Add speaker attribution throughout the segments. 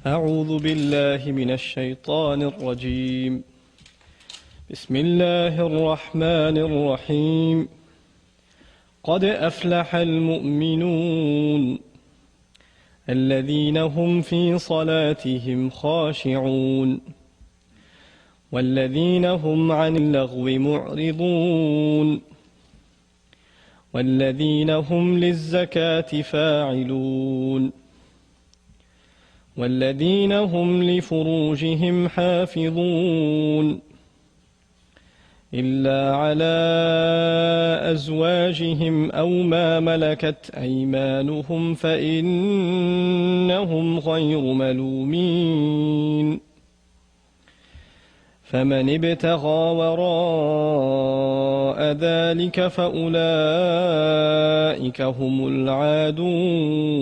Speaker 1: أعوذ بالله من الشيطان الرجيم بسم الله الرحمن الرحيم قد أفلح المؤمنون الذين هم في صلاتهم خاشعون والذين هم عن اللغو معرضون والذين هم للزكاة فاعلون والذين هم لفروجهم حافظون إلا على أزواجهم أو ما ملكت أيمانهم فإنهم غير ملومين فمن ابتغى وراء ذلك فأولئك هم العادون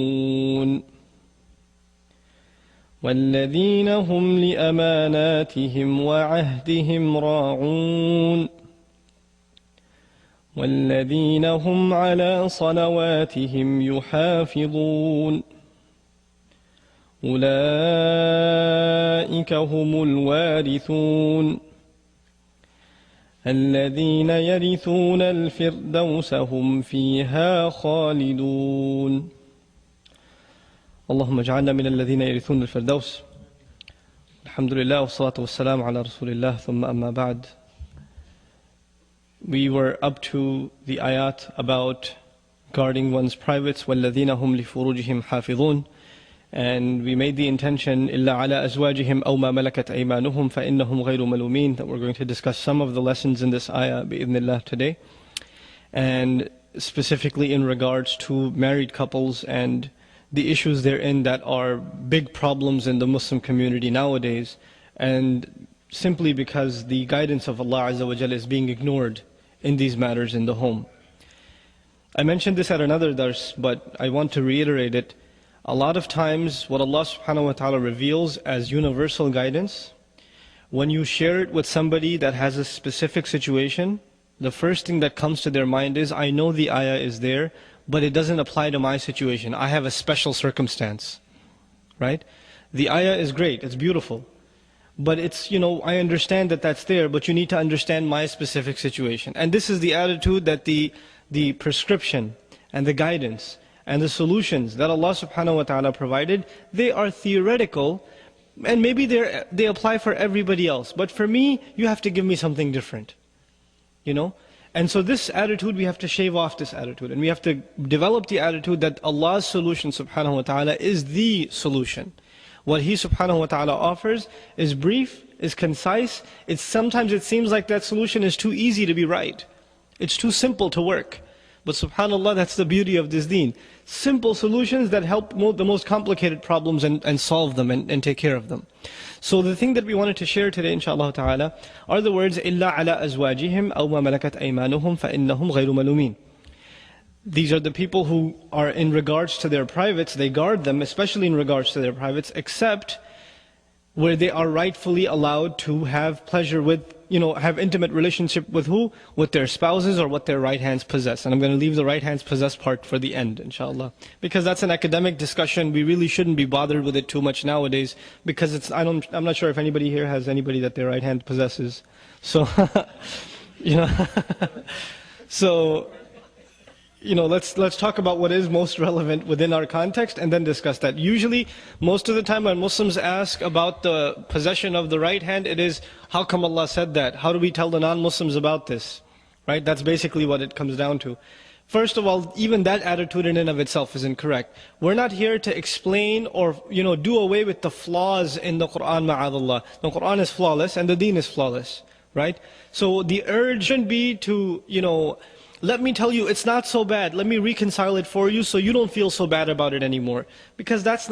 Speaker 1: والذين هم لأماناتهم وعهدهم راعون والذين هم على صلواتهم يحافظون أولئك هم الوارثون الذين يرثون الفردوس هم فيها خالدون اللهم اجعلنا من الذين يرثون الفردوس الحمد لله والصلاة والسلام على رسول الله ثم أما بعد. We were up to the ayat about guarding one's privates وَالَّذِينَ هُمْ لِفُرُوجِهِمْ حَافِظُونَ, and we made the intention إِلَّا عَلَى أَزْوَاجِهِمْ أَوْ مَا مَلَكَتْ أَيْمَانُهُمْ فَإِنَّهُمْ غَيْرُ مَلُومِينَ, that we're going to discuss some of the lessons in this ayah بإذن الله today, and specifically in regards to married couples and the issues therein that are big problems in the Muslim community nowadays, and simply because the guidance of Allah Azza wa Jalla is being ignored in these matters in the home. I mentioned this at another dars, but I want to reiterate it. A lot of times what Allah subhanahu wa ta'ala reveals as universal guidance, when you share it with somebody that has a specific situation, the first thing that comes to their mind is, I know the ayah is there, but it doesn't apply to my situation. I have a special circumstance, right? The ayah is great, it's beautiful, but it's, I understand that that's there, but you need to understand my specific situation. And this is the attitude that the prescription and the guidance and the solutions that Allah subhanahu wa ta'ala provided, they are theoretical, and maybe they apply for everybody else. But for me, you have to give me something different, And so this attitude, we have to shave off this attitude, and we have to develop the attitude that Allah's solution subhanahu wa ta'ala is the solution. What He subhanahu wa ta'ala offers is brief, is concise. Sometimes it seems like that solution is too easy to be right. It's too simple to work. But subhanAllah, that's the beauty of this deen. Simple solutions that help the most complicated problems and solve them and take care of them. So the thing that we wanted to share today, inshaAllah ta'ala, are the words, إِلَّا عَلَىٰ أَزْوَاجِهِمْ أَوْ مَا مَلَكَتْ أَيْمَانُهُمْ فَإِنَّهُمْ غَيْرُ مَلُومِينَ. These are the people who are in regards to their privates, they guard them, especially in regards to their privates, except where they are rightfully allowed to have pleasure with, have intimate relationship with who? With their spouses or what their right hands possess. And I'm going to leave the right hands possess part for the end, inshallah. Because that's an academic discussion, we really shouldn't be bothered with it too much nowadays, because I'm not sure if anybody here has anybody that their right hand possesses. So, let's talk about what is most relevant within our context and then discuss that. Usually, most of the time when Muslims ask about the possession of the right hand, it is, how come Allah said that? How do we tell the non-Muslims about this? Right? That's basically what it comes down to. First of all, even that attitude in and of itself is incorrect. We're not here to explain or, do away with the flaws in the Qur'an, ma'adallah. The Qur'an is flawless and the deen is flawless. Right? So the urge shouldn't be to, let me tell you, it's not so bad. Let me reconcile it for you so you don't feel so bad about it anymore. Because that's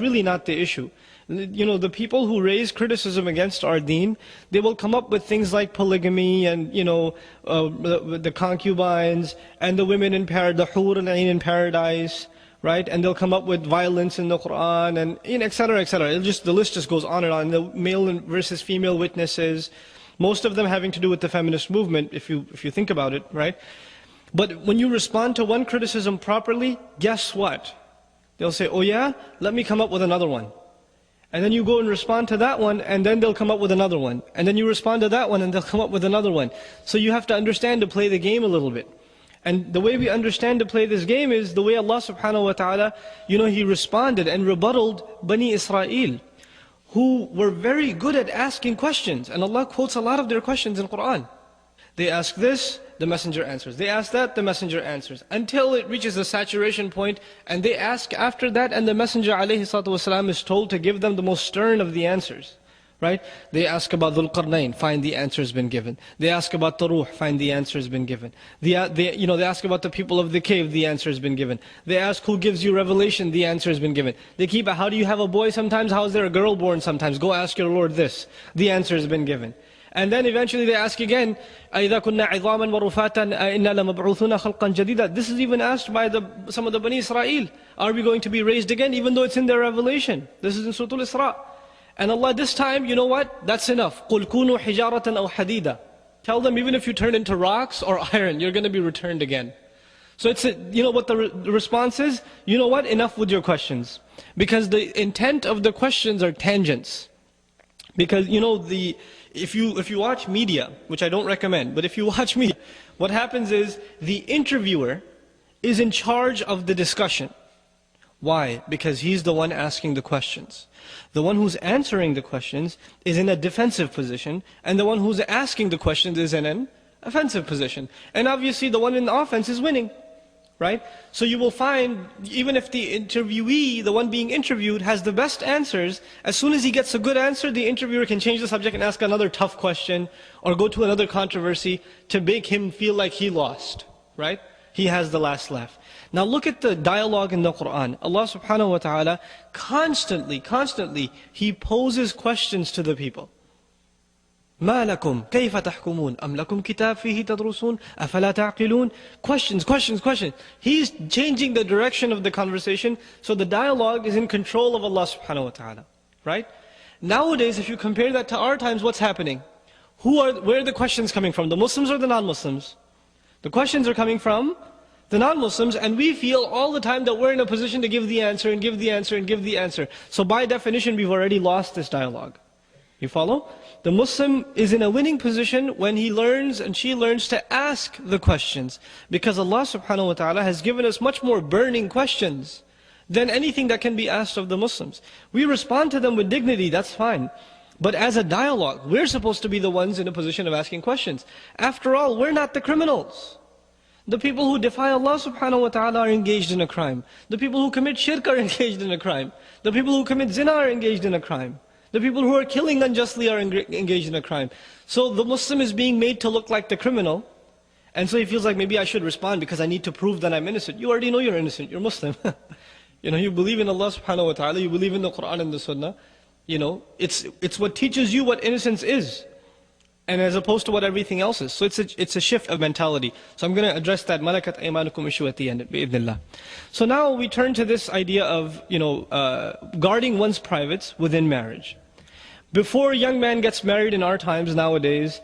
Speaker 1: really not the issue. The people who raise criticism against our deen, they will come up with things like polygamy and, the concubines and the women in paradise, the hur al-ain in paradise, right? And they'll come up with violence in the Qur'an and, etc., etc. The list just goes on and on. The male versus female witnesses, most of them having to do with the feminist movement, if you think about it, right? But when you respond to one criticism properly, guess what? They'll say, oh yeah, let me come up with another one. And then you go and respond to that one, and then they'll come up with another one. And then you respond to that one, and they'll come up with another one. So you have to understand to play the game a little bit. And the way we understand to play this game is the way Allah subhanahu wa ta'ala, He responded and rebutted Bani Israel, who were very good at asking questions. And Allah quotes a lot of their questions in Qur'an. They ask this, the messenger answers. They ask that, the messenger answers. Until it reaches a saturation point, and they ask after that, and the messenger ﷺ is told to give them the most stern of the answers. Right? They ask about Dhul Qarnayn, find the answer has been given. They ask about the Ruh, find the answer has been given. They ask about the people of the cave, the answer has been given. They ask who gives you revelation, the answer has been given. They keep, how do you have a boy sometimes? How is there a girl born sometimes? Go ask your Lord this. The answer has been given. And then eventually they ask again, أَإِذَا كُنَّا عِظَامًا وَرُفَاتًا أَإِنَّا لَمَبْعُوثُونَ خَلْقًا جَدِيدًا. This is even asked by some of the Bani Israel. Are we going to be raised again? Even though it's in their revelation. This is in Surah Al-Isra. And Allah this time, you know what? That's enough. قُلْ كُونُوا حِجَارَةً أَوْ حَدِيدًا. Tell them even if you turn into rocks or iron, you're going to be returned again. So it's what the response is? You know what? Enough with your questions. Because the intent of the questions are tangents. Because if you watch media, which I don't recommend, but if you watch media, what happens is the interviewer is in charge of the discussion. Why? Because he's the one asking the questions. The one who's answering the questions is in a defensive position, and the one who's asking the questions is in an offensive position. And obviously the one in the offense is winning. Right? So you will find, even if the interviewee, the one being interviewed, has the best answers, as soon as he gets a good answer, the interviewer can change the subject and ask another tough question, or go to another controversy, to make him feel like he lost. Right? He has the last laugh. Now look at the dialogue in the Qur'an. Allah subhanahu wa ta'ala, constantly, He poses questions to the people. مَا لَكُمْ كَيْفَ تَحْكُمُونَ أَمْ لَكُمْ كِتَابٌ فِيهِ تَدْرُسُونَ أَفَلَا تَعْقِلُونَ. Questions. He's changing the direction of the conversation, so the dialogue is in control of Allah subhanahu wa ta'ala. Right? Nowadays, if you compare that to our times, what's happening? Where are the questions coming from? The Muslims or the non-Muslims? The questions are coming from the non-Muslims, and we feel all the time that we're in a position to give the answer, and give the answer, and give the answer. So by definition, we've already lost this dialogue. You follow? The Muslim is in a winning position when he learns and she learns to ask the questions. Because Allah subhanahu wa ta'ala has given us much more burning questions than anything that can be asked of the Muslims. We respond to them with dignity, that's fine. But as a dialogue, we're supposed to be the ones in a position of asking questions. After all, we're not the criminals. The people who defy Allah subhanahu wa ta'ala are engaged in a crime. The people who commit shirk are engaged in a crime. The people who commit zina are engaged in a crime. The people who are killing unjustly are engaged in a crime. So the Muslim is being made to look like the criminal. And so he feels like, maybe I should respond because I need to prove that I'm innocent. You already know you're innocent, you're Muslim. You believe in Allah subhanahu wa ta'ala, you believe in the Qur'an and the Sunnah. It's what teaches you what innocence is. And as opposed to what everything else is. So it's a shift of mentality. So I'm going to address that malakat aymanukum issue at the end, bi'idhnillah. So now we turn to this idea of, guarding one's privates within marriage. Before a young man gets married in our times nowadays,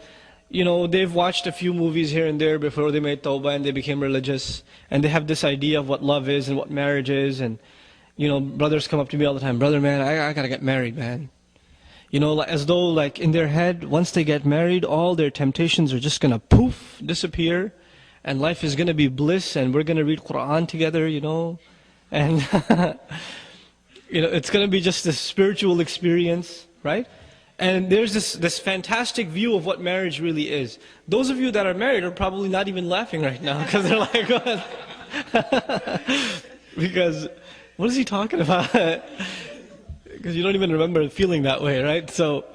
Speaker 1: they've watched a few movies here and there before they made tawbah and they became religious. And they have this idea of what love is and what marriage is. And, brothers come up to me all the time, brother man, I gotta get married, man. As though in their head, once they get married, all their temptations are just gonna poof, disappear. And life is gonna be bliss and we're gonna read Qur'an together, And, it's gonna be just a spiritual experience, right? And there's this fantastic view of what marriage really is. Those of you that are married are probably not even laughing right now because they're like, what? Because, what is he talking about? Because you don't even remember feeling that way, right? So,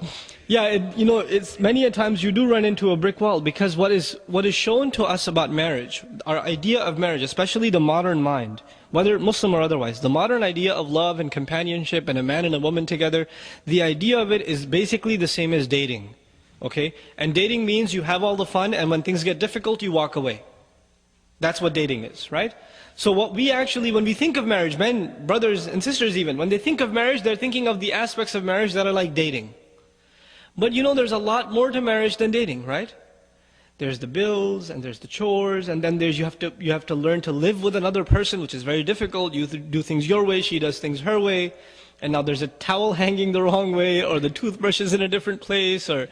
Speaker 1: yeah, it's many a times you do run into a brick wall because what is shown to us about marriage, our idea of marriage, especially the modern mind, whether Muslim or otherwise, the modern idea of love and companionship and a man and a woman together, the idea of it is basically the same as dating, okay? And dating means you have all the fun and when things get difficult, you walk away. That's what dating is, right? So what we actually, when we think of marriage, men, brothers and sisters even, when they think of marriage, they're thinking of the aspects of marriage that are like dating. But there's a lot more to marriage than dating, right? There's the bills, and there's the chores, and then you have to learn to live with another person, which is very difficult. You do things your way, she does things her way. and now there's a towel hanging the wrong way, or the toothbrush is in a different place, or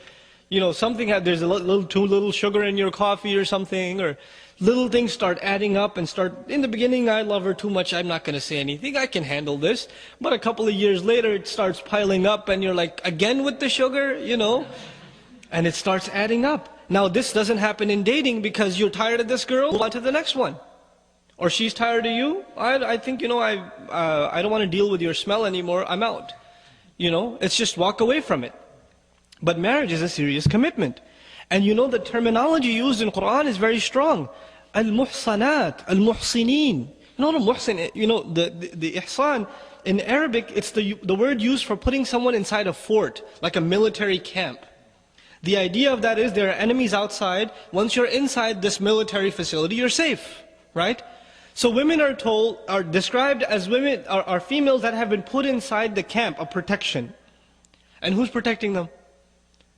Speaker 1: something, there's a little too little sugar in your coffee or something, or little things start adding up and in the beginning, I love her too much, I'm not going to say anything, I can handle this. But a couple of years later, it starts piling up and you're like, again with the sugar, and it starts adding up. Now this doesn't happen in dating because you're tired of this girl, move on to the next one. Or she's tired of you, I think, I don't want to deal with your smell anymore, I'm out. It's just walk away from it. But marriage is a serious commitment. And the terminology used in Quran is very strong. Al-muhsanat, al-muhsinin. The ihsan, in Arabic, it's the word used for putting someone inside a fort, like a military camp. The idea of that is there are enemies outside. Once you're inside this military facility, you're safe, right? So women are described as women, are females that have been put inside the camp of protection. And who's protecting them?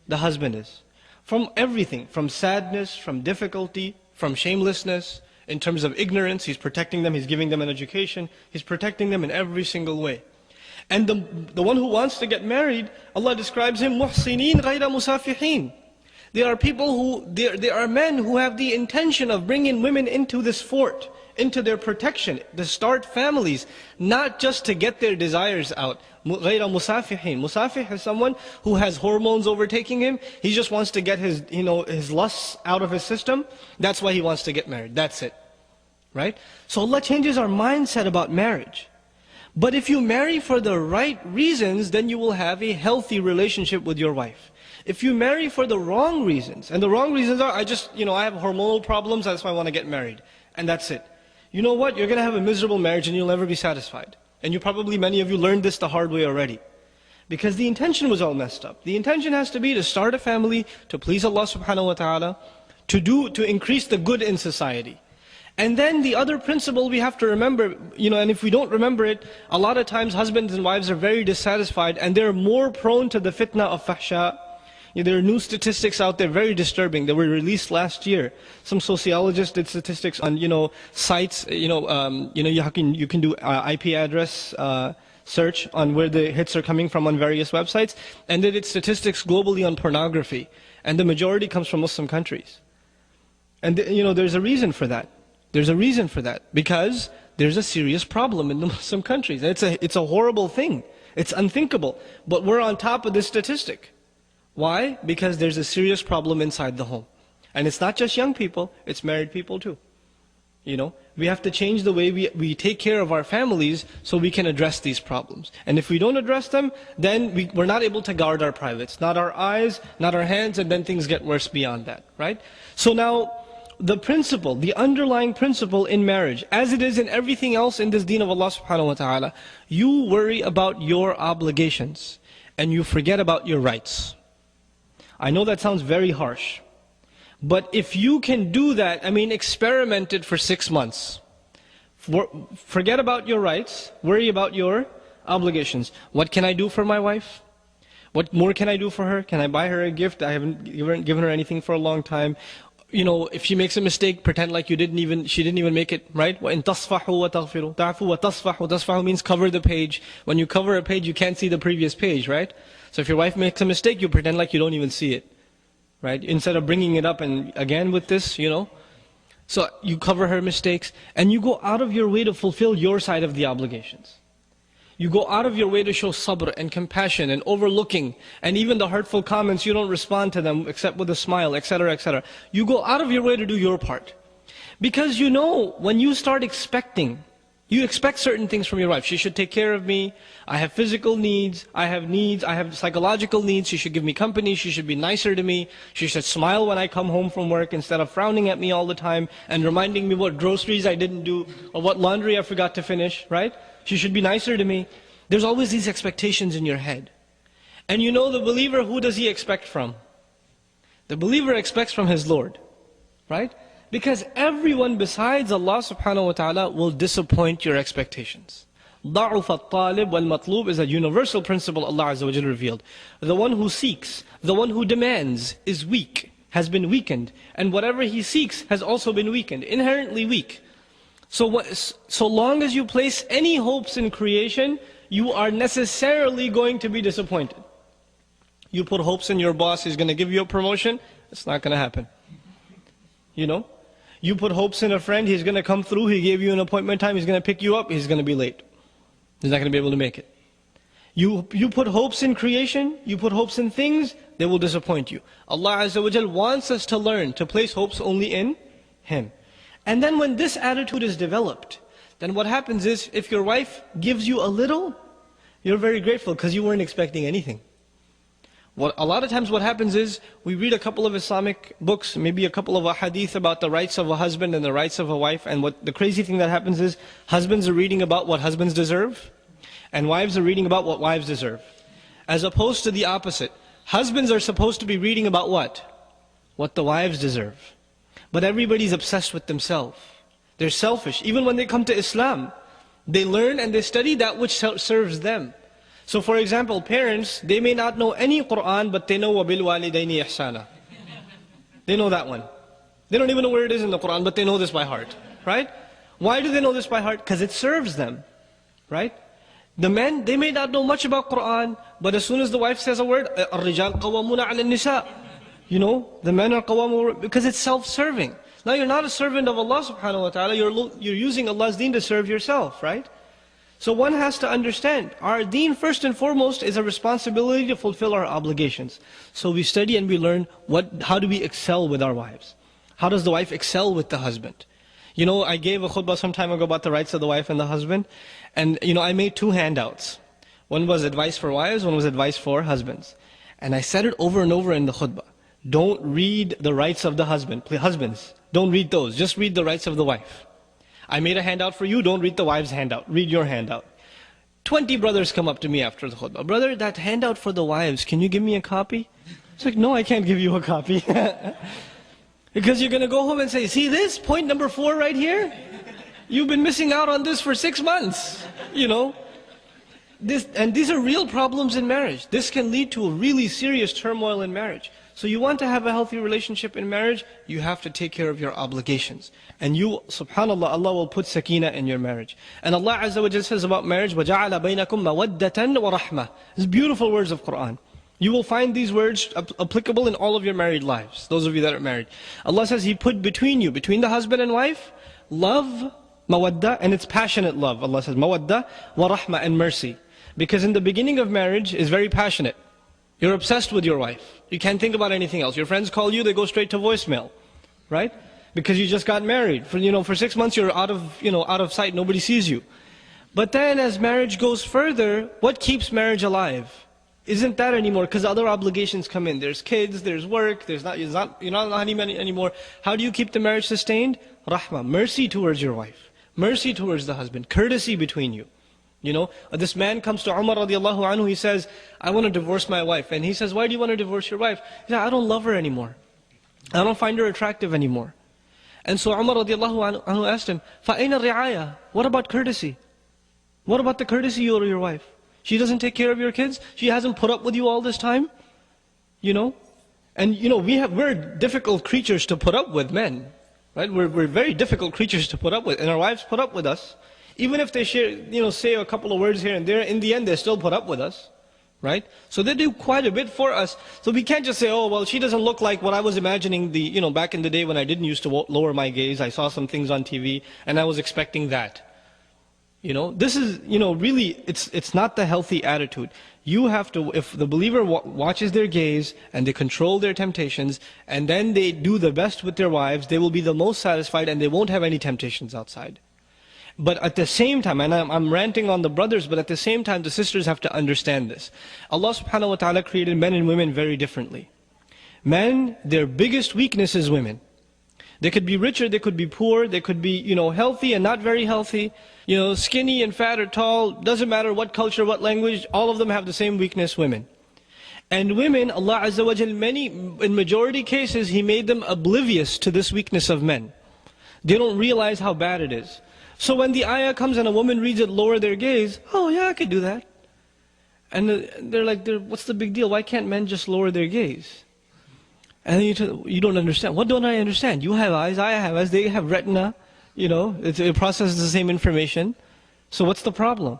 Speaker 1: The husband is. From everything, from sadness, from difficulty, from shamelessness, in terms of ignorance, he's protecting them, he's giving them an education, he's protecting them in every single way. And the one who wants to get married, Allah describes him, muhsinin ghayra musafihin. There are people there are men who have the intention of bringing women into this fort, into their protection, to start families, not just to get their desires out. غَيْرَ مُسَافِحِينَ. Musafih is someone who has hormones overtaking him. He just wants to get his lusts out of his system. That's why he wants to get married. That's it. Right? So Allah changes our mindset about marriage. But if you marry for the right reasons, then you will have a healthy relationship with your wife. If you marry for the wrong reasons, and the wrong reasons are, I have hormonal problems, that's why I want to get married. And that's it. You know what? You're going to have a miserable marriage and you'll never be satisfied. And many of you learned this the hard way already. Because the intention was all messed up. The intention has to be to start a family, to please Allah subhanahu wa ta'ala, to increase the good in society. And then the other principle we have to remember, and if we don't remember it, a lot of times husbands and wives are very dissatisfied and they're more prone to the fitna of fahsha. There are new statistics out there, very disturbing, that were released last year. Some sociologists did statistics on, sites, you can do IP address search on where the hits are coming from on various websites, and they did statistics globally on pornography, and the majority comes from Muslim countries. And there's a reason for that. There's a reason for that, because there's a serious problem in the Muslim countries. It's a horrible thing. It's unthinkable. But we're on top of this statistic. Why? Because there's a serious problem inside the home. And it's not just young people, it's married people too. We have to change the way we take care of our families so we can address these problems. And if we don't address them, then we're not able to guard our privates. Not our eyes, not our hands, and then things get worse beyond that, right? So now, the underlying principle in marriage, as it is in everything else in this deen of Allah subhanahu wa ta'ala, you worry about your obligations and you forget about your rights. I know that sounds very harsh. But if you can do that, experiment it for 6 months. Forget about your rights, worry about your obligations. What can I do for my wife? What more can I do for her? Can I buy her a gift? I haven't given her anything for a long time. If she makes a mistake, pretend like she didn't even make it, right? وَإِن تَصْفَحُوا وَتَغْفِرُوا تَعْفُوا وَتَصْفَحُوا. Tasfahu means cover the page. When you cover a page, you can't see the previous page, right? So if your wife makes a mistake, you pretend like you don't even see it, right? Instead of bringing it up and again with this, So you cover her mistakes and you go out of your way to fulfill your side of the obligations. You go out of your way to show sabr and compassion and overlooking, and even the hurtful comments, you don't respond to them except with a smile, etc., etc. You go out of your way to do your part. Because when you start you expect certain things from your wife. She should take care of me. I have physical needs. I have psychological needs. She should give me company. She should be nicer to me. She should smile when I come home from work instead of frowning at me all the time and reminding me what groceries I didn't do or what laundry I forgot to finish, right? She should be nicer to me. There's always these expectations in your head. And the believer, who does he expect from? The believer expects from his Lord, right? Because everyone besides Allah subhanahu wa ta'ala will disappoint your expectations. ضَعُفَ الطَّالِبْ وَالْمَطْلُوبِ is a universal principle Allah Azza wa Jalla revealed. The one who seeks, the one who demands is weak, has been weakened. And whatever he seeks has also been weakened, inherently weak. So long as you place any hopes in creation, you are necessarily going to be disappointed. You put hopes in your boss, he's going to give you a promotion, it's not going to happen. You know? You put hopes in a friend, he's going to come through, he gave you an appointment time, he's going to pick you up, he's going to be late. He's not going to be able to make it. You put hopes in creation, you put hopes in things, they will disappoint you. Allah Azza wa Jal wants us to learn to place hopes only in Him. And then when this attitude is developed, then what happens is, if your wife gives you a little, you're very grateful because you weren't expecting anything. A lot of times what happens is, we read a couple of Islamic books, maybe a couple of hadith about the rights of a husband and the rights of a wife, and what the crazy thing that happens is, husbands are reading about what husbands deserve, and wives are reading about what wives deserve. As opposed to the opposite. Husbands are supposed to be reading about what? What the wives deserve. But everybody's obsessed with themselves. They're selfish. Even when they come to Islam, they learn and they study that which serves them. So for example, parents, they may not know any Qur'an, but they know وَبِالْوَالِدَيْنِ إِحْسَانًا. They know that one. They don't even know where it is in the Qur'an, but they know this by heart. Right? Why do they know this by heart? Because it serves them. Right? The men, they may not know much about Qur'an, but as soon as the wife says a word, الرِّجَالْ قَوَّمُونَ عَلَى النِّسَاءِ. You know, the men are qawwamun, because it's self-serving. Now you're not a servant of Allah subhanahu wa ta'ala, you're using Allah's deen to serve yourself, right? So one has to understand, our deen first and foremost is a responsibility to fulfill our obligations. So we study and we learn how do we excel with our wives? How does the wife excel with the husband? You know, I gave a khutbah some time ago about the rights of the wife and the husband. And you know, I made 2 handouts. One was advice for wives, one was advice for husbands. And I said it over and over in the khutbah. Don't read the rights of the husband. Please, husbands, don't read those. Just read the rights of the wife. I made a handout for you, don't read the wife's handout. Read your handout. 20 brothers come up to me after the khutbah. Brother, that handout for the wives, can you give me a copy? It's like, no, I can't give you a copy. Because you're going to go home and say, see this? Point number 4 right here? You've been missing out on this for 6 months. You know? And these are real problems in marriage. This can lead to a really serious turmoil in marriage. So you want to have a healthy relationship in marriage, you have to take care of your obligations. And you, subhanAllah, Allah will put sakina in your marriage. And Allah Azza wa Jalla says about marriage, وَجَعَلَ بَيْنَكُمْ مَوَدَّةً وَرَحْمَةً. These beautiful words of Qur'an. You will find these words applicable in all of your married lives, those of you that are married. Allah says He put between you, between the husband and wife, love, mawadda, and it's passionate love. Allah says, mawadda wa rahma, and mercy. Because in the beginning of marriage is very passionate. You're obsessed with your wife. You can't think about anything else. Your friends call you, they go straight to voicemail. Right? Because you just got married. For 6 months you're out of sight, nobody sees you. But then as marriage goes further, what keeps marriage alive? Isn't that anymore, because other obligations come in. There's kids, there's work, you're not on honeymoon anymore. How do you keep the marriage sustained? Rahmah, mercy towards your wife. Mercy towards the husband. Courtesy between you. You know, this man comes to Umar radiallahu anhu, he says, I want to divorce my wife. And he says, why do you want to divorce your wife? He says, I don't love her anymore. I don't find her attractive anymore. And so Umar radiallahu anhu asked him, فَأَيْنَ الرِّعَايَةِ? What about courtesy? What about the courtesy you owe your wife? She doesn't take care of your kids? She hasn't put up with you all this time? You know? And you know, we're difficult creatures to put up with, men. Right? We're very difficult creatures to put up with. And our wives put up with us. Even if they say a couple of words here and there, in the end they still put up with us. Right? So they do quite a bit for us. So we can't just say, oh, well, she doesn't look like what I was imagining back in the day when I didn't used to lower my gaze. I saw some things on TV and I was expecting that. This is, really, it's not the healthy attitude. You have to, if the believer watches their gaze and they control their temptations and then they do the best with their wives, they will be the most satisfied and they won't have any temptations outside. But at the same time, and I'm ranting on the brothers, but at the same time the sisters have to understand this. Allah subhanahu wa ta'ala created men and women very differently. Men, their biggest weakness is women. They could be richer, they could be poor, they could be, healthy and not very healthy, skinny and fat or tall, doesn't matter what culture, what language, all of them have the same weakness, women. And women, Allah Azza wa Jal, in majority cases, He made them oblivious to this weakness of men. They don't realize how bad it is. So when the ayah comes and a woman reads it, lower their gaze, oh yeah, I could do that. And they're like, what's the big deal? Why can't men just lower their gaze? And then you don't understand. What don't I understand? You have eyes, I have eyes, they have retina. It processes the same information. So what's the problem?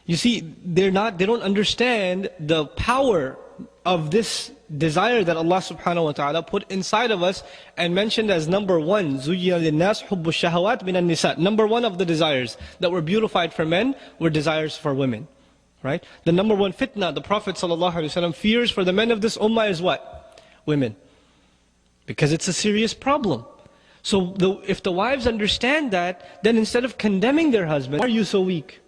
Speaker 1: You see, they don't understand the power of this desire that Allah subhanahu wa ta'ala put inside of us and mentioned as number one, زُيِّنَ لِلنَّاسِ حُبُّ الشَّهَوَاتِ مِنَ النِّسَاءِ. Number one of the desires that were beautified for men were desires for women. Right? The number one fitna the Prophet ﷺ fears for the men of this ummah is what? Women. Because it's a serious problem. So if the wives understand that, then instead of condemning their husband, why are you so weak?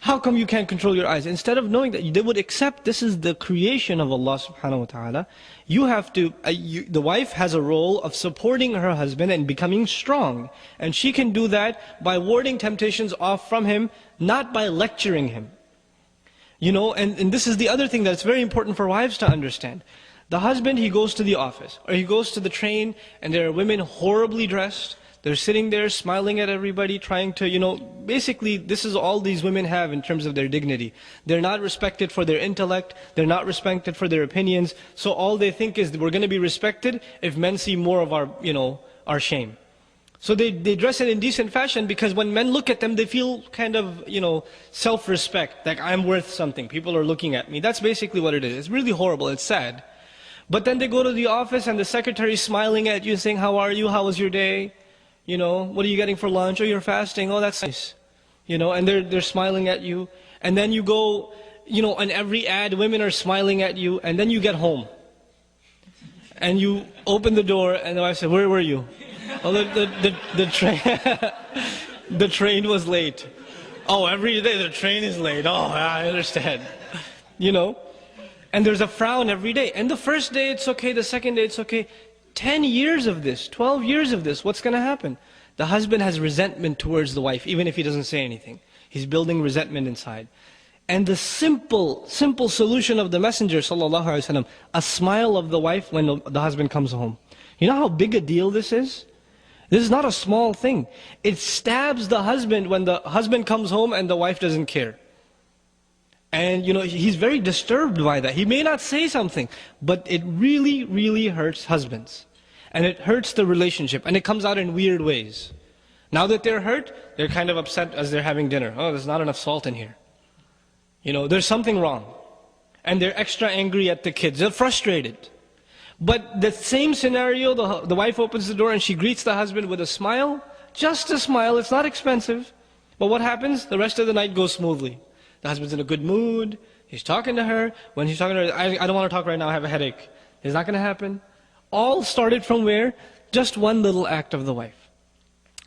Speaker 1: How come you can't control your eyes? Instead of knowing that they would accept this is the creation of Allah subhanahu wa ta'ala, you have to, the wife has a role of supporting her husband and becoming strong. And she can do that by warding temptations off from him, not by lecturing him. You know, and this is the other thing that's very important for wives to understand. The husband, he goes to the office, or he goes to the train, and there are women horribly dressed. They're sitting there smiling at everybody, trying to, you know, basically this is all these women have in terms of their dignity. They're not respected for their intellect, they're not respected for their opinions, so all they think is we're going to be respected if men see more of our, you know, our shame. So they dress in indecent fashion because when men look at them, they feel kind of, you know, self-respect, like I'm worth something, people are looking at me. That's basically what it is. It's really horrible, it's sad. But then they go to the office and the secretary is smiling at you saying, how are you, how was your day? You know, what are you getting for lunch? Oh, you're fasting, oh that's nice. You know, and they're smiling at you. And then you go, you know, on every ad, women are smiling at you, and then you get home. And you open the door and the wife said, where were you? Oh, the train, the train was late. Oh, every day the train is late. Oh, I understand. You know, and there's a frown every day. And the first day it's okay, the second day it's okay. 10 years of this, 12 years of this, what's going to happen? The husband has resentment towards the wife, even if he doesn't say anything. He's building resentment inside. And the simple solution of the Messenger ﷺ, a smile of the wife when the husband comes home. You know how big a deal this is? This is not a small thing. It stabs the husband when the husband comes home and the wife doesn't care. And you know, he's very disturbed by that. He may not say something, but it really, really hurts husbands. And it hurts the relationship, and it comes out in weird ways. Now that they're hurt, they're kind of upset as they're having dinner. Oh, there's not enough salt in here. You know, there's something wrong. And they're extra angry at the kids. They're frustrated. But the same scenario, the wife opens the door and she greets the husband with a smile. Just a smile, it's not expensive. But what happens? The rest of the night goes smoothly. The husband's in a good mood. He's talking to her. When he's talking to her, I don't want to talk right now, I have a headache. It's not going to happen. All started from where? Just one little act of the wife.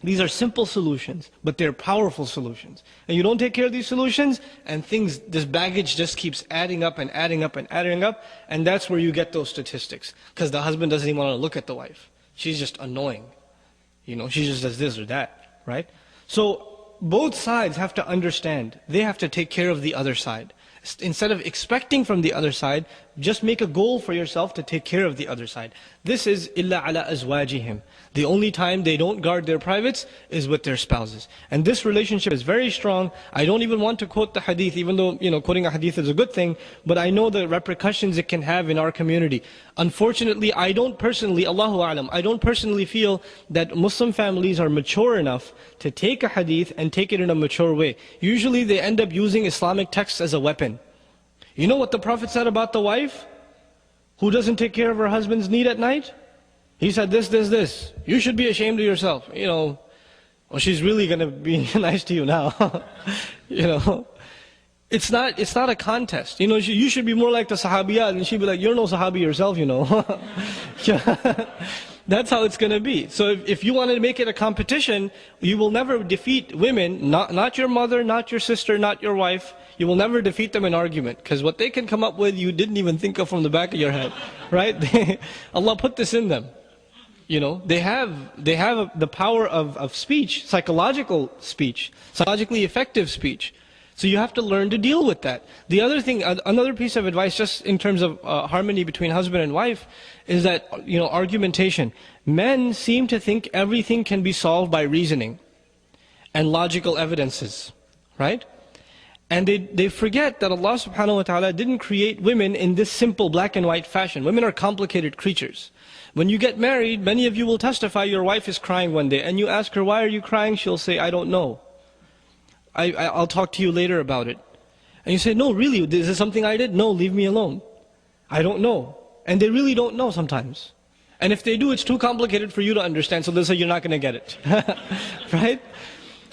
Speaker 1: These are simple solutions, but they're powerful solutions. And you don't take care of these solutions, and this baggage just keeps adding up and adding up and adding up, and that's where you get those statistics. Because the husband doesn't even want to look at the wife. She's just annoying. You know, she just does this or that, right? So, both sides have to understand, they have to take care of the other side. Instead of expecting from the other side, just make a goal for yourself to take care of the other side. This is إِلَّا عَلَىٰ أَزْوَاجِهِمْ. The only time they don't guard their privates is with their spouses. And this relationship is very strong. I don't even want to quote the hadith, even though, you know, quoting a hadith is a good thing, but I know the repercussions it can have in our community. Unfortunately, I don't personally, Allahu A'lam, I don't personally feel that Muslim families are mature enough to take a hadith and take it in a mature way. Usually they end up using Islamic texts as a weapon. You know what the Prophet said about the wife who doesn't take care of her husband's need at night? He said this. You should be ashamed of yourself. You know, well, she's really going to be nice to you now. You know, it's not a contest. You know, you should be more like the Sahabiyat, and she'd be like, you're no Sahabi yourself, you know. That's how it's going to be. So if you want to make it a competition, you will never defeat women, not your mother, not your sister, not your wife. You will never defeat them in argument. Because what they can come up with, you didn't even think of from the back of your head. Right? Allah put this in them. You know, they have the power of speech, psychological speech, psychologically effective speech. So you have to learn to deal with that. The other thing, another piece of advice, just in terms of harmony between husband and wife, is that, you know, argumentation. Men seem to think everything can be solved by reasoning and logical evidences, right? And they forget that Allah subhanahu wa ta'ala didn't create women in this simple black and white fashion. Women are complicated creatures. When you get married, many of you will testify your wife is crying one day, and you ask her, why are you crying? She'll say, I don't know. I'll talk to you later about it. And you say, no, really, is this something I did? No, leave me alone. I don't know. And they really don't know sometimes. And if they do, it's too complicated for you to understand, so they'll say you're not going to get it. Right?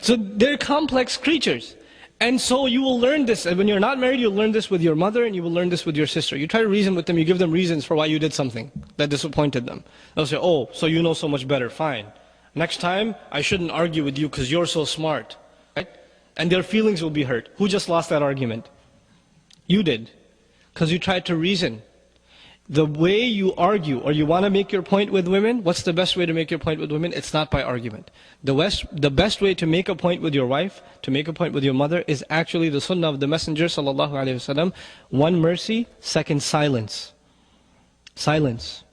Speaker 1: So they're complex creatures. And so you will learn this. And when you're not married, you'll learn this with your mother and you will learn this with your sister. You try to reason with them, you give them reasons for why you did something that disappointed them. They'll say, oh, so you know so much better, fine. Next time, I shouldn't argue with you because you're so smart. Right? And their feelings will be hurt. Who just lost that argument? You did. Because you tried to reason. The way you argue, or you want to make your point with women, what's the best way to make your point with women? It's not by argument. The best way to make a point with your wife, to make a point with your mother, is actually the sunnah of the Messenger sallallahu alaihi wasallam. One, mercy. Second, silence. Silence.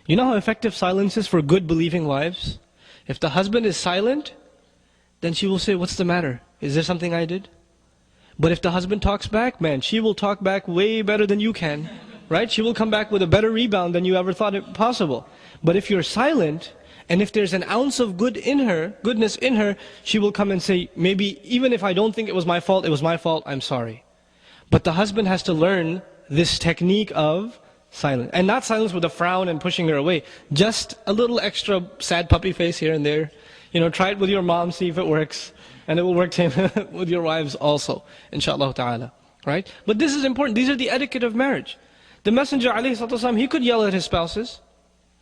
Speaker 1: You know how effective silence is for good believing wives? If the husband is silent, then she will say, what's the matter? Is there something I did? But if the husband talks back, man, she will talk back way better than you can. Right? She will come back with a better rebound than you ever thought it possible. But if you're silent, and if there's an ounce of goodness in her, she will come and say, maybe even if I don't think it was my fault, I'm sorry. But the husband has to learn this technique of silence. And not silence with a frown and pushing her away. Just a little extra sad puppy face here and there. You know, try it with your mom, see if it works. And it will work with your wives also, inshallah ta'ala. Right? But this is important. These are the etiquette of marriage. The Messenger ﷺ, he could yell at his spouses.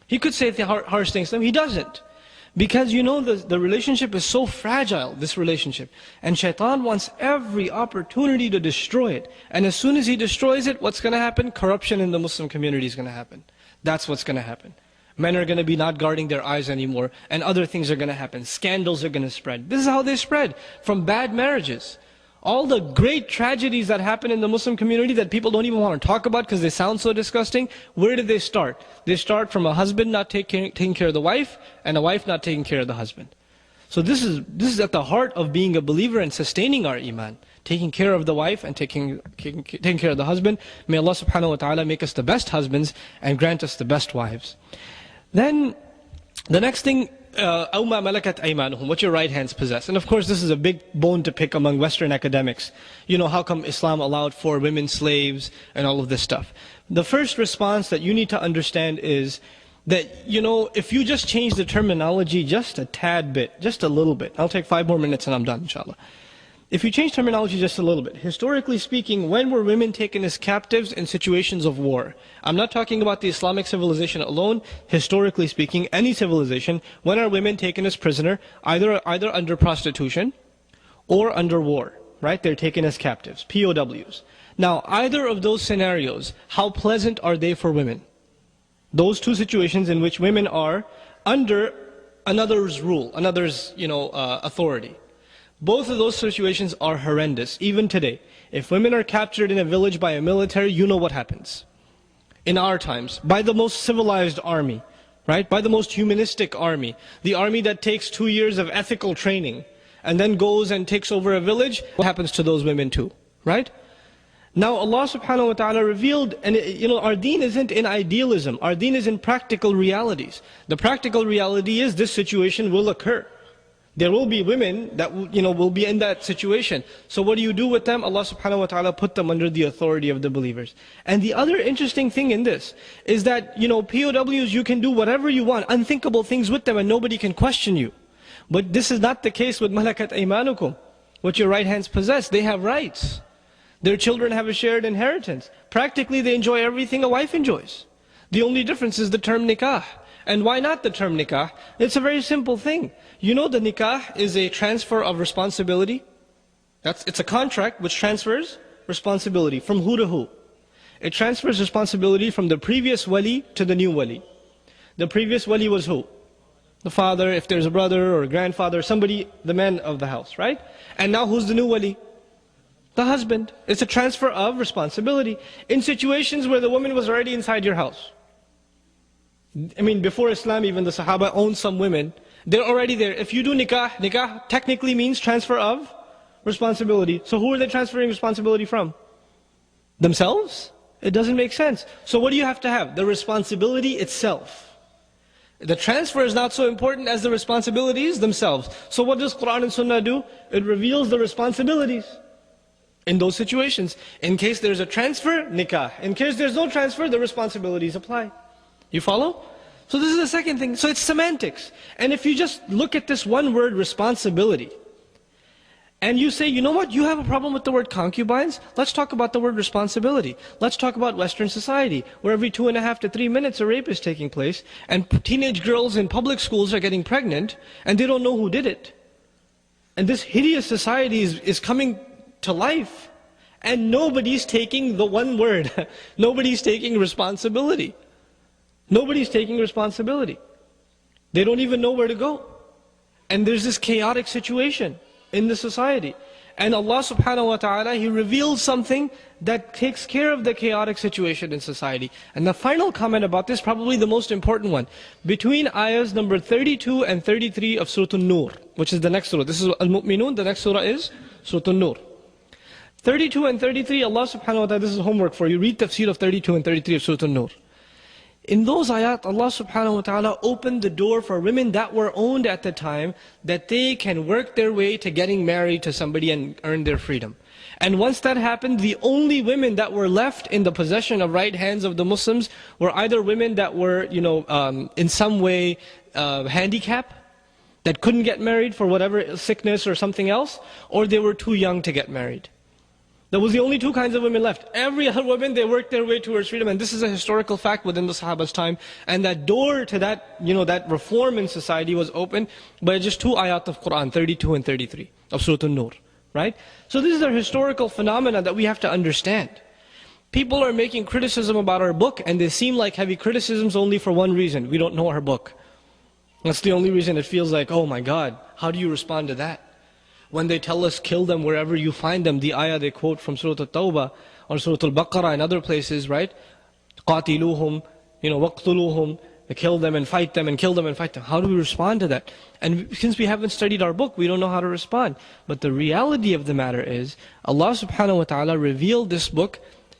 Speaker 1: He could say harsh things to them. He doesn't. Because you know the relationship is so fragile, this relationship. And shaitan wants every opportunity to destroy it. And as soon as he destroys it, what's going to happen? Corruption in the Muslim community is going to happen. That's what's going to happen. Men are going to be not guarding their eyes anymore. And other things are going to happen. Scandals are going to spread. This is how they spread. From bad marriages. All the great tragedies that happen in the Muslim community that people don't even want to talk about because they sound so disgusting, where did they start? They start from a husband not taking care of the wife, and a wife not taking care of the husband. So this is at the heart of being a believer and sustaining our iman. Taking care of the wife and taking care of the husband. May Allah subhanahu wa ta'ala make us the best husbands and grant us the best wives. Then, the next thing, أَوْ مَا مَلَكَتْ أَيْمَانُهُمْ, what your right hands possess. And of course this is a big bone to pick among Western academics. You know, how come Islam allowed for women slaves and all of this stuff? The first response that you need to understand is that, you know, if you just change the terminology just a tad bit, just a little bit. I'll take 5 more minutes and I'm done, inshallah. If you change terminology just a little bit, historically speaking, when were women taken as captives in situations of war? I'm not talking about the Islamic civilization alone. Historically speaking, any civilization, when are women taken as prisoner? Either under prostitution or under war, right? They're taken as captives, POWs. Now, either of those scenarios, how pleasant are they for women? Those two situations in which women are under another's rule, another's, authority. Both of those situations are horrendous, even today. If women are captured in a village by a military, you know what happens. In our times, by the most civilized army, right? By the most humanistic army. The army that takes 2 years of ethical training, and then goes and takes over a village, what happens to those women too, right? Now Allah subhanahu wa ta'ala revealed, and our deen isn't in idealism, our deen is in practical realities. The practical reality is this situation will occur. There will be women that will be in that situation. So what do you do with them? Allah subhanahu wa ta'ala put them under the authority of the believers. And the other interesting thing in this is that, POWs, you can do whatever you want, unthinkable things with them and nobody can question you. But this is not the case with malakat aymanukum. What your right hands possess, they have rights. Their children have a shared inheritance. Practically they enjoy everything a wife enjoys. The only difference is the term nikah. And why not the term nikah? It's a very simple thing. You know the nikah is a transfer of responsibility. It's a contract which transfers responsibility from who to who. It transfers responsibility from the previous wali to the new wali. The previous wali was who? The father, if there's a brother or a grandfather, somebody, the man of the house, right? And now who's the new wali? The husband. It's a transfer of responsibility. In situations where the woman was already inside your house. Before Islam, even the Sahaba owned some women. They're already there. If you do nikah technically means transfer of responsibility. So who are they transferring responsibility from? Themselves? It doesn't make sense. So what do you have to have? The responsibility itself. The transfer is not so important as the responsibilities themselves. So what does Quran and Sunnah do? It reveals the responsibilities in those situations. In case there's a transfer, nikah. In case there's no transfer, the responsibilities apply. You follow? So this is the second thing. So it's semantics. And if you just look at this one word, responsibility, and you say, you know what, you have a problem with the word concubines? Let's talk about the word responsibility. Let's talk about Western society, where every 2.5 to 3 minutes a rape is taking place, and teenage girls in public schools are getting pregnant, and they don't know who did it. And this hideous society is coming to life, and nobody's taking the one word. Nobody's taking responsibility. Nobody's taking responsibility. They don't even know where to go. And there's this chaotic situation in the society. And Allah subhanahu wa ta'ala, He reveals something that takes care of the chaotic situation in society. And the final comment about this, probably the most important one. Between ayahs number 32 and 33 of Surah An-Nur, which is the next surah. This is Al-Mu'minun, the next surah is Surah An-Nur. 32 and 33, Allah subhanahu wa ta'ala, this is homework for you. Read tafsir of 32 and 33 of Surah An-Nur. In those ayat, Allah subhanahu wa ta'ala opened the door for women that were owned at the time, that they can work their way to getting married to somebody and earn their freedom. And once that happened, the only women that were left in the possession of right hands of the Muslims were either women that were, in some way handicapped, that couldn't get married for whatever sickness or something else, or they were too young to get married. That was the only two kinds of women left. Every other woman, they worked their way towards freedom. And this is a historical fact within the Sahaba's time. And that door to that, that reform in society was open by just two ayat of Quran, 32 and 33 of Surah An-Nur. Right? So this is a historical phenomena that we have to understand. People are making criticism about our book, and they seem like heavy criticisms only for one reason. We don't know our book. That's the only reason it feels like, oh my God, how do you respond to that? When they tell us, kill them wherever you find them, the ayah they quote from Surah At-Tawbah or Surah Al-Baqarah and other places, right? قَاتِلُوهُمْ, وَقْتُلُوهُمْ, kill them and fight them and kill them and fight them. How do we respond to that? And since we haven't studied our book, we don't know how to respond. But the reality of the matter is, Allah subhanahu wa ta'ala revealed this book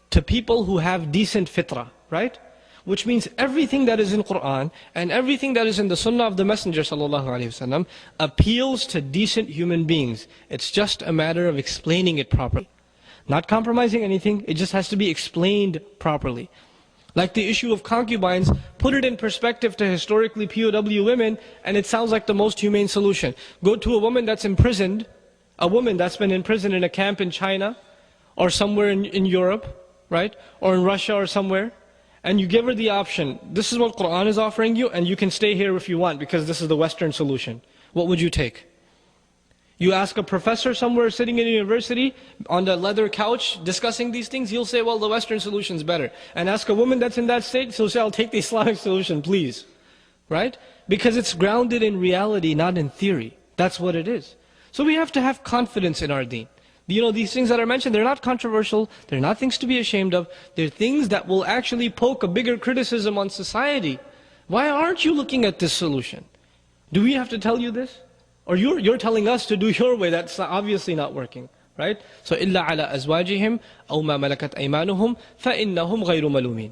Speaker 1: to people who have decent fitrah, right? Which means everything that is in Quran and everything that is in the Sunnah of the Messenger ﷺ appeals to decent human beings. It's just a matter of explaining it properly. Not compromising anything, it just has to be explained properly. Like the issue of concubines, put it in perspective to historically POW women, and it sounds like the most humane solution. Go to a woman that's imprisoned, a woman that's been imprisoned in a camp in China, or somewhere in Europe, right? Or in Russia or somewhere. And you give her the option, this is what Quran is offering you, and you can stay here if you want, because this is the Western solution. What would you take? You ask a professor somewhere sitting in a university, on the leather couch, discussing these things, he'll say, well, the Western solution is better. And ask a woman that's in that state, she'll say, I'll take the Islamic solution, please. Right? Because it's grounded in reality, not in theory. That's what it is. So we have to have confidence in our deen. These things that are mentioned, they're not controversial, they're not things to be ashamed of, they're things that will actually poke a bigger criticism on society. Why aren't you looking at this solution? Do we have to tell you this? Or you're telling us to do your way, that's obviously not working, right? So, إِلَّا عَلَىٰ أَزْوَاجِهِمْ أَوْ مَا مَلَكَتْ أَيْمَانُهُمْ فَإِنَّهُمْ غَيْرُ مَلُومِينَ.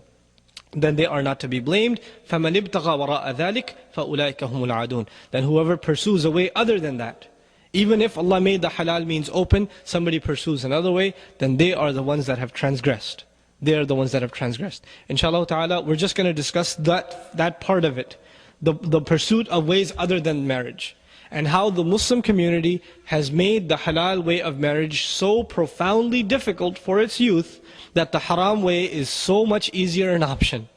Speaker 1: Then they are not to be blamed. فَمَنِ ابْتَغَى وَرَاءَ ذَلِكَ فَأُولَٰئِكَ هُمُ الْعَادُونَ. Then whoever pursues a way other than that, even if Allah made the halal means open, somebody pursues another way, then they are the ones that have transgressed. They are the ones that have transgressed. Inshallah ta'ala, we're just going to discuss that part of it. The pursuit of ways other than marriage. And how the Muslim community has made the halal way of marriage so profoundly difficult for its youth, that the haram way is so much easier an option.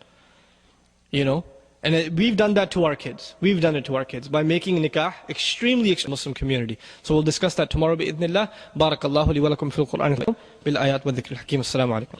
Speaker 1: And we've done that to our kids. We've done it to our kids by making nikah extremely Muslim community. So we'll discuss that tomorrow, bi'idhnillah. Barakallahu li wa lakum fil Qur'an bil ayat wa dhikr al hakim. Assalamu alaikum.